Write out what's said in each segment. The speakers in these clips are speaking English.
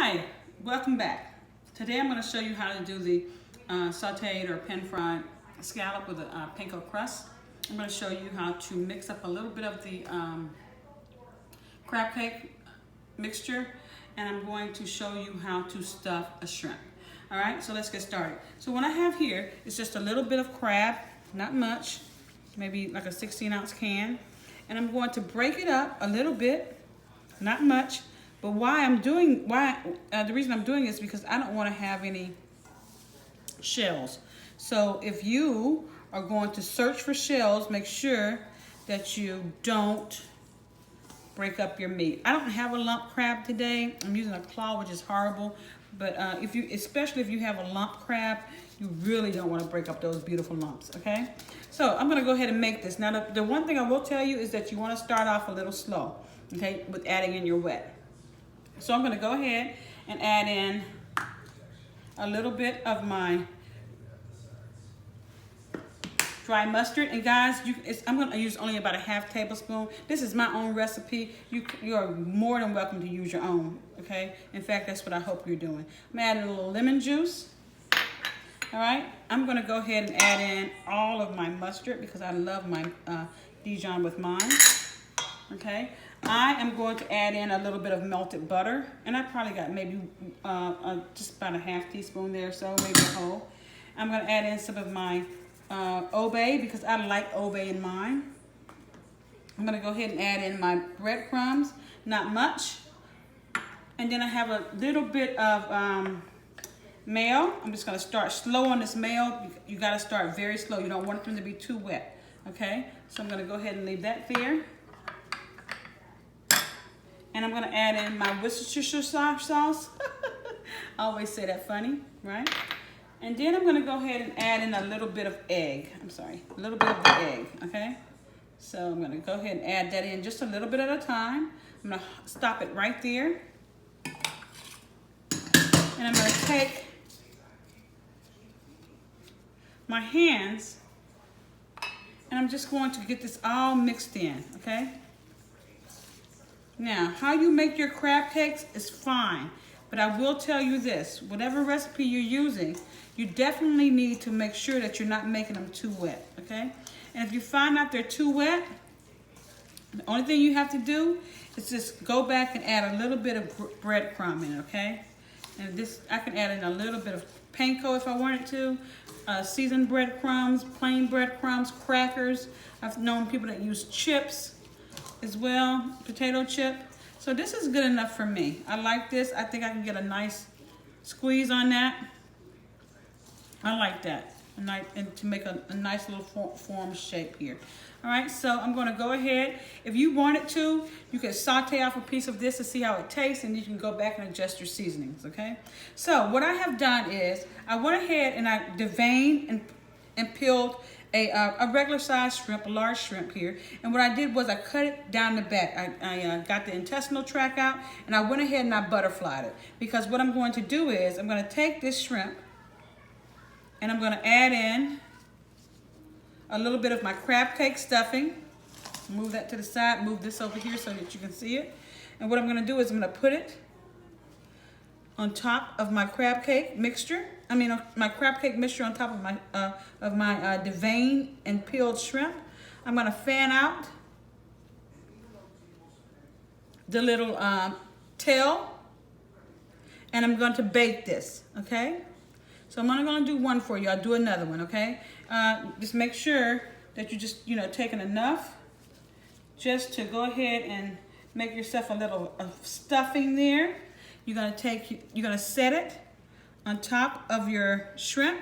Hi, welcome back. Today I'm going to show you how to do the sauteed or pan-fried scallop with a panko crust. I'm going to show you how to mix up a little bit of the crab cake mixture, and I'm going to show you how to stuff a shrimp. All right, so let's get started. So what I have here is just a little bit of crab, not much, maybe like a 16-ounce can, and I'm going to break it up a little bit, not much. But the reason I'm doing it is because I don't want to have any shells. So if you are going to search for shells, make sure that you don't break up your meat. I don't have a lump crab today. I'm using a claw, which is horrible. But especially if you have a lump crab, you really don't want to break up those beautiful lumps, okay? So I'm gonna go ahead and make this. Now the one thing I will tell you is that you want to start off a little slow, okay, with adding in your wet. So I'm going to go ahead and add in a little bit of my dry mustard. And guys, I'm going to use only about a half tablespoon. This is my own recipe. You are more than welcome to use your own, okay? In fact, that's what I hope you're doing. I'm adding a little lemon juice. All right, I'm going to go ahead and add in all of my mustard because I love my Dijon with mine, okay? I am going to add in a little bit of melted butter, and I probably got maybe just about a half teaspoon there, so maybe a whole. I'm going to add in some of my obey because I like obey in mine. I'm going to go ahead and add in my breadcrumbs, not much. And then I have a little bit of mayo. I'm just going to start slow on this mayo. You got to start very slow. You don't want them to be too wet, okay? So I'm going to go ahead and leave that there. And I'm going to add in my Worcestershire sauce. I always say that funny, right? And then I'm going to go ahead and add in a little bit of egg. A little bit of the egg, okay? So I'm going to go ahead and add that in just a little bit at a time. I'm going to stop it right there. And I'm going to take my hands and I'm just going to get this all mixed in, okay? Now, how you make your crab cakes is fine, but I will tell you this, whatever recipe you're using, you definitely need to make sure that you're not making them too wet, okay? And if you find out they're too wet, the only thing you have to do is just go back and add a little bit of breadcrumb in, okay? And this, I can add in a little bit of panko if I wanted to, seasoned breadcrumbs, plain breadcrumbs, crackers. I've known people that use chips as well, potato chip. So this is good enough for me. I like this. I think I can get a nice squeeze on that. I like that. And to make a nice little form shape here. All right, so I'm gonna go ahead. If you wanted to, you could saute off a piece of this to see how it tastes, and you can go back and adjust your seasonings, okay? So what I have done is, I went ahead and I deveined and peeled a regular size shrimp, a large shrimp here. And what I did was I cut it down the back. I got the intestinal tract out, and I went ahead and I butterflied it. Because what I'm going to do is, I'm going to take this shrimp, and I'm going to add in a little bit of my crab cake stuffing. Move that to the side, move this over here so that you can see it. And what I'm going to do is I'm going to put it on top of my crab cake mixture. My crab cake mixture on top of my deveined and peeled shrimp. I'm gonna fan out the little tail, and I'm going to bake this, okay? So I'm only gonna do one for you. I'll do another one, okay? Just make sure that you just, taking enough just to go ahead and make yourself a little stuffing there. You're gonna set it on top of your shrimp,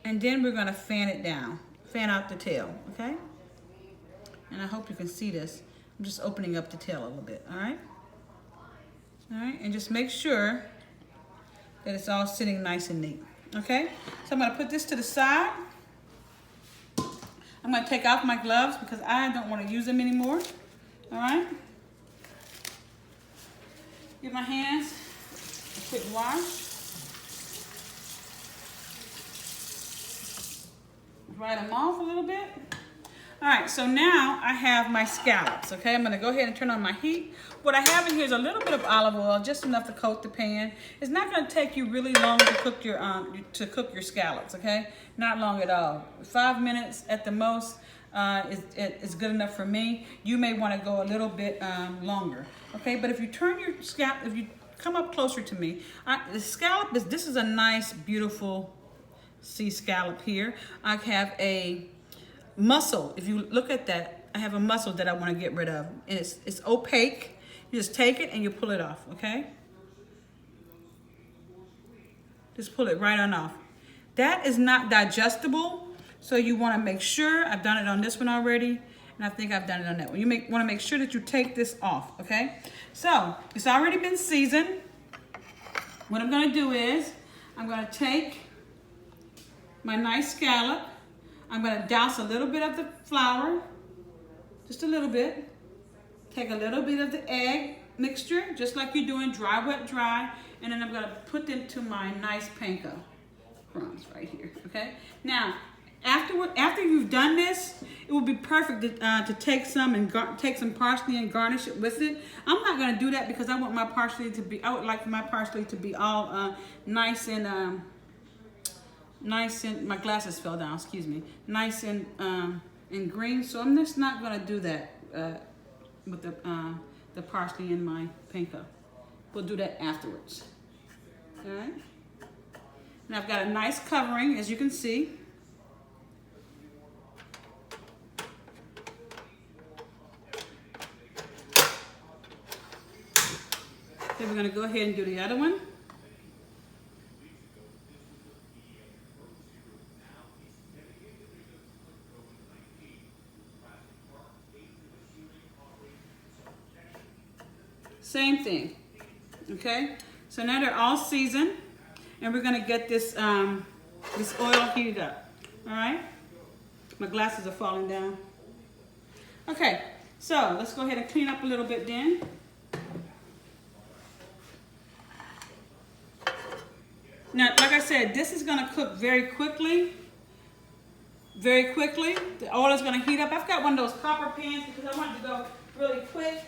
and then we're gonna fan it down, fan out the tail, okay? And I hope you can see this. I'm just opening up the tail a little bit, all right? All right, and just make sure that it's all sitting nice and neat, okay? So I'm gonna put this to the side. I'm gonna take off my gloves because I don't wanna use them anymore, all right? Give my hands a quick wash. Dry them off a little bit. All right, so now I have my scallops, okay? I'm gonna go ahead and turn on my heat. What I have in here is a little bit of olive oil, just enough to coat the pan. It's not gonna take you really long to cook your scallops, okay? Not long at all. 5 minutes at the most is good enough for me. You may wanna go a little bit longer, okay? But if you turn your scallop, if you come up closer to me, the scallop this is a nice, beautiful sea scallop here. I have a mussel. If you look at that, I have a mussel that I want to get rid of. And it's opaque. You just take it and you pull it off, okay? Just pull it right on off. That is not digestible, so you want to make sure, I've done it on this one already, and I think I've done it on that one. You want to make sure that you take this off, okay? So, it's already been seasoned. What I'm going to do is, I'm going to take my nice scallop. I'm going to douse a little bit of the flour, just a little bit. Take a little bit of the egg mixture, just like you're doing dry, wet, dry. And then I'm going to put them to my nice panko crumbs right here, okay? Now, after you've done this, it will be perfect to take some and take some parsley and garnish it with it. I'm not going to do that because I want my parsley to be, I would like for my parsley to be all nice and my glasses fell down, excuse me. Nice and green, so I'm just not gonna do that with the parsley in my panko. We'll do that afterwards. All right. And I've got a nice covering, as you can see. Then we're gonna go ahead and do the other one. Same thing, okay? So now they're all seasoned, and we're gonna get this this oil heated up, all right? My glasses are falling down. Okay, so let's go ahead and clean up a little bit then. Now, like I said, this is gonna cook very quickly. Very quickly. The oil is gonna heat up. I've got one of those copper pans because I want it to go really quick.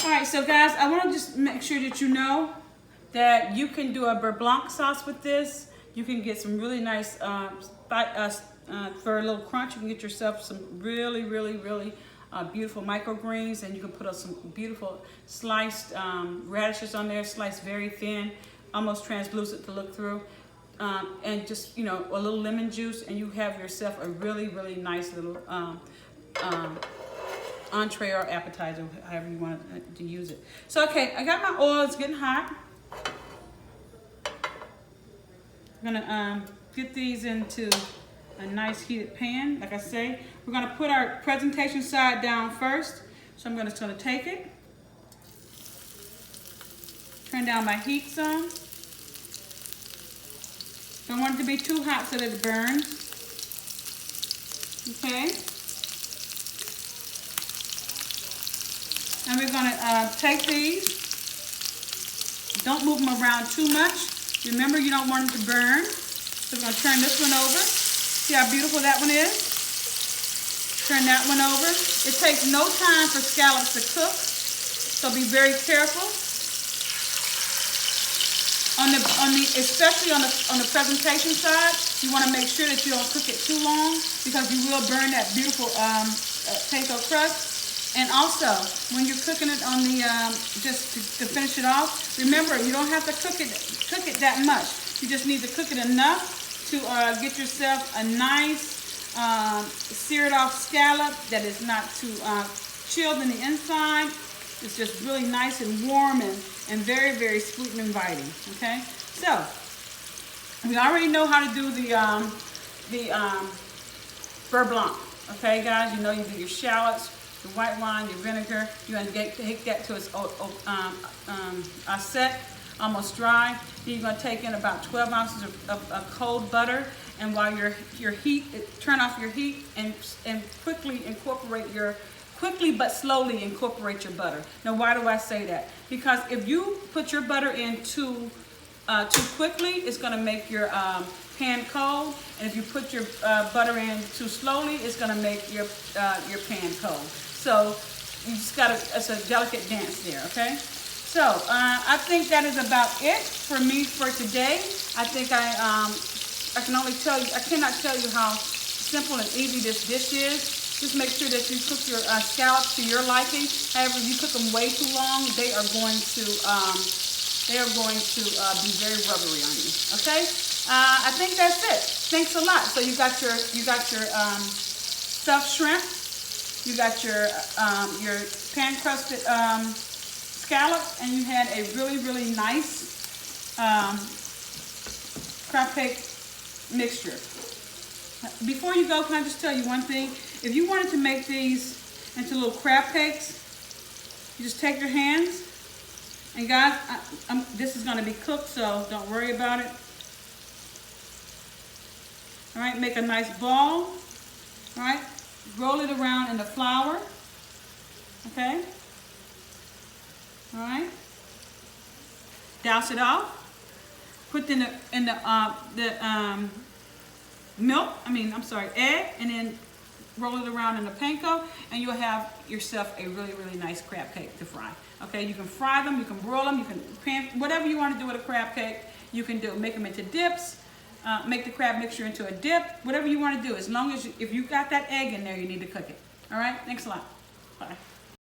All right, so guys, I want to just make sure that you know that you can do a beurre blanc sauce with this. You can get some really nice, for a little crunch, you can get yourself some really, really, really beautiful microgreens, and you can put up some beautiful sliced radishes on there, sliced very thin, almost translucent to look through, and just, you know, a little lemon juice, and you have yourself a really, really nice little entree or appetizer, however you want to use it. So, okay, I got my oil, it's getting hot. I'm gonna get these into a nice heated pan. Like I say, we're gonna put our presentation side down first. So I'm just gonna take it, turn down my heat some. Don't want it to be too hot so that it burns. Okay. And we're gonna take these. Don't move them around too much. Remember, you don't want them to burn. So we're gonna turn this one over. See how beautiful that one is? Turn that one over. It takes no time for scallops to cook, so be very careful. Especially on the presentation side, you want to make sure that you don't cook it too long because you will burn that beautiful panko crust. And also, when you're cooking it on the just to finish it off, remember you don't have to cook it that much. You just need to cook it enough to get yourself a nice seared off scallop that is not too chilled in the inside. It's just really nice and warm and very, very sweet and inviting, okay? So, we already know how to do the beurre blanc, okay, guys? You know you do your shallots, your white wine, your vinegar. You're going to take that to its set, almost dry. Then you're going to take in about 12 ounces of cold butter. And while turn off your heat and quickly incorporate quickly but slowly incorporate your butter. Now, why do I say that? Because if you put your butter in too too quickly, it's gonna make your pan cold. And if you put your butter in too slowly, it's gonna make your pan cold. So you just gotta, it's a delicate dance there, okay? So I think that is about it for me for today. I think I can only tell you, I cannot tell you how simple and easy this dish is. Just make sure that you cook your scallops to your liking. However, if you cook them way too long, they are going to be very rubbery on you. Okay? I think that's it. Thanks a lot. So you got your stuffed shrimp. You got your pan crusted scallops, and you had a really nice crab cake mixture. Before you go, can I just tell you one thing? If you wanted to make these into little crab cakes, you just take your hands, and guys, this is going to be cooked, so don't worry about it. All right, make a nice ball. All right, roll it around in the flour. Okay. All right. Douse it off. Put in the egg, and then roll it around in the panko, and you'll have yourself a really nice crab cake to fry. Okay, you can fry them, you can broil them, you can whatever you want to do with a crab cake, you can do. Make them into dips, make the crab mixture into a dip, whatever you want to do. As long as if you got that egg in there, you need to cook it. All right, thanks a lot. Bye.